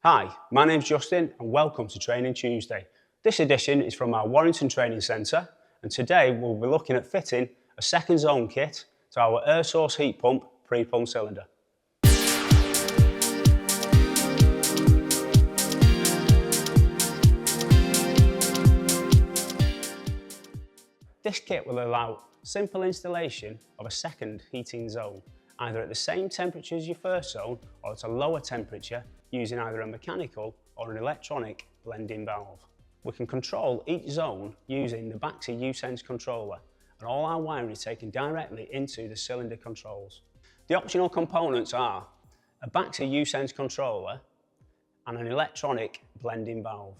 Hi, my name's Justin and welcome to Training Tuesday. This edition is from our Warrington Training Centre and today we'll be looking at fitting a second zone kit to our air source heat pump pre-plumbed cylinder. This kit will allow simple installation of a second heating zone, either at the same temperature as your first zone or at a lower temperature using either a mechanical or an electronic blending valve. We can control each zone using the Baxi U-Sense controller, and all our wiring is taken directly into the cylinder controls. The optional components are a Baxi U-Sense controller and an electronic blending valve.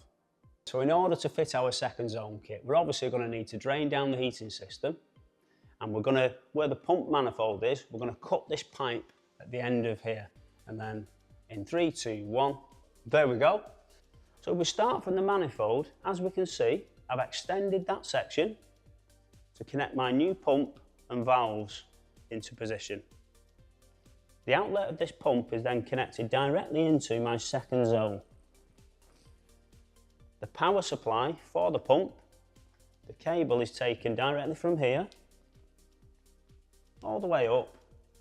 So in order to fit our second zone kit, we're obviously going to need to drain down the heating system, and we're going to, where the pump manifold is, we're going to cut this pipe at the end of here, and then in 3, 2, 1, there we go. So we start from the manifold. As we can see, I've extended that section to connect my new pump and valves into position. The outlet of this pump is then connected directly into my second zone. The power supply for the pump, the cable is taken directly from here all the way up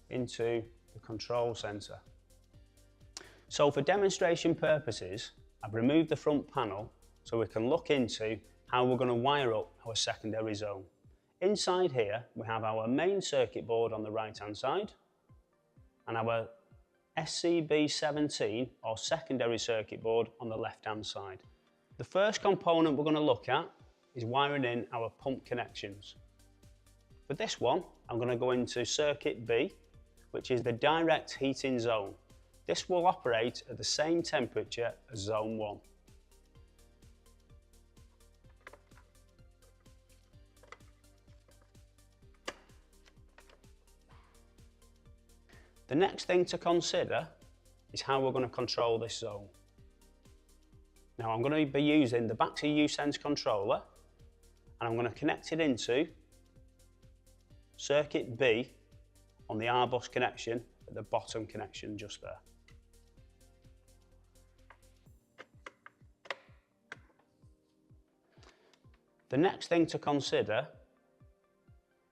into the control centre. So for demonstration purposes, I've removed the front panel so we can look into how we're going to wire up our secondary zone. Inside here we have our main circuit board on the right hand side and our SCB17 or secondary circuit board on the left hand side. The first component we're going to look at is wiring in our pump connections. For this one, I'm going to go into circuit B, which is the direct heating zone. This will operate at the same temperature as zone 1. The next thing to consider is how we're going to control this zone. Now I'm going to be using the Baxi U-Sense controller and I'm going to connect it into circuit B on the R-bus connection at the bottom connection just there. The next thing to consider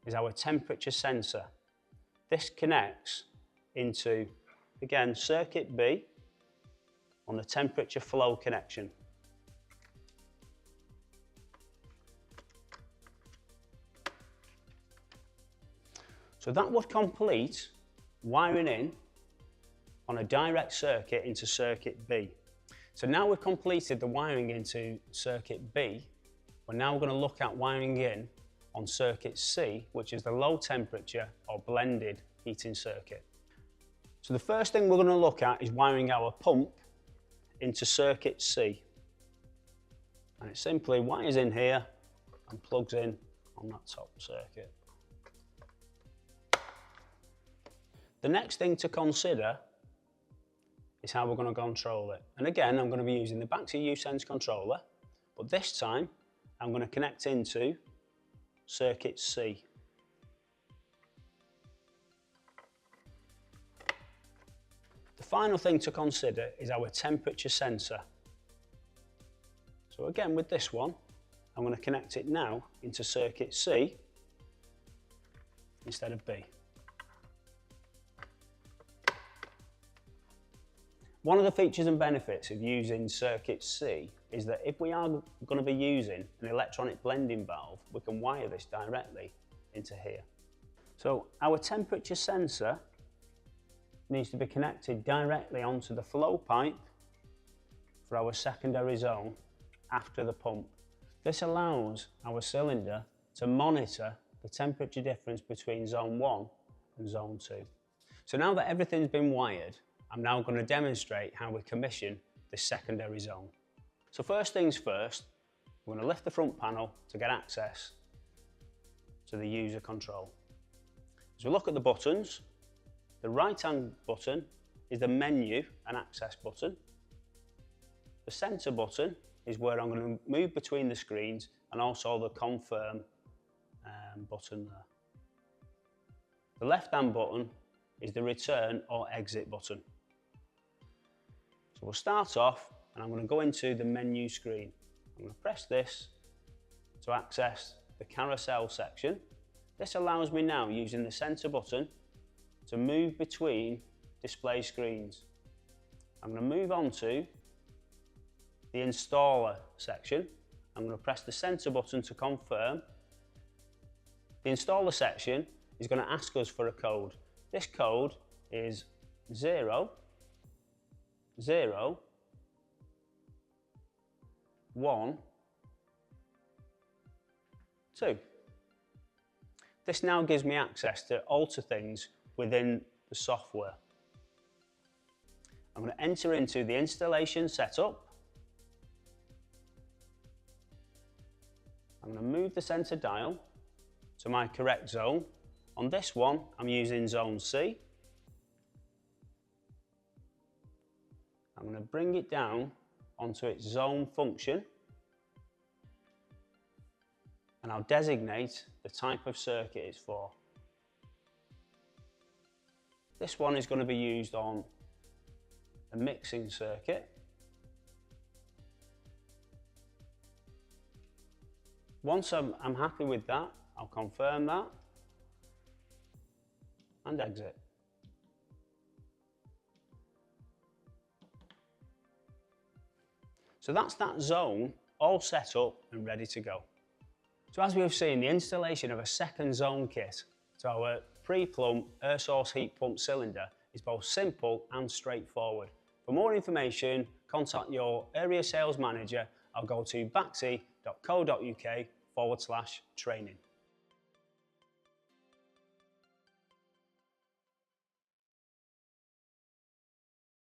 is our temperature sensor. This connects into, again, circuit B on the temperature flow connection. So that would complete wiring in on a direct circuit into circuit B. So now we've completed the wiring into circuit B, we're now going to look at wiring in on circuit C, which is the low temperature or blended heating circuit. So the first thing we're going to look at is wiring our pump into circuit C. And it simply wires in here and plugs in on that top circuit. The next thing to consider is how we're going to control it. And again, I'm going to be using the Baxi U-Sense controller, but this time I'm going to connect into circuit C. The final thing to consider is our temperature sensor. So again, with this one, I'm going to connect it now into circuit C instead of B. One of the features and benefits of using circuit C is that if we are going to be using an electronic blending valve, we can wire this directly into here. So our temperature sensor needs to be connected directly onto the flow pipe for our secondary zone after the pump. This allows our cylinder to monitor the temperature difference between zone 1 and zone 2. So now that everything's been wired, I'm now going to demonstrate how we commission this secondary zone. So first things first, we're going to lift the front panel to get access to the user control. As we look at the buttons, the right hand button is the menu and access button. The centre button is where I'm going to move between the screens and also the confirm button there. The left hand button is the return or exit button. So we'll start off and I'm going to go into the menu screen. I'm going to press this to access the carousel section. This allows me now, using the centre button, to move between display screens. I'm going to move on to the installer section. I'm going to press the centre button to confirm. The installer section is going to ask us for a code. This code is 0, 0, 1, 2. This now gives me access to alter things within the software. I'm going to enter into the installation setup. I'm going to move the centre dial to my correct zone. On this one, I'm using zone C. I'm going to bring it down onto its zone function, and I'll designate the type of circuit it's for. This one is going to be used on a mixing circuit. Once I'm happy with that, I'll confirm that and exit. So that's that zone all set up and ready to go. So as we have seen, the installation of a second zone kit to our pre-plumbed air source heat pump cylinder is both simple and straightforward. For more information, contact your area sales manager or go to baxi.co.uk/training.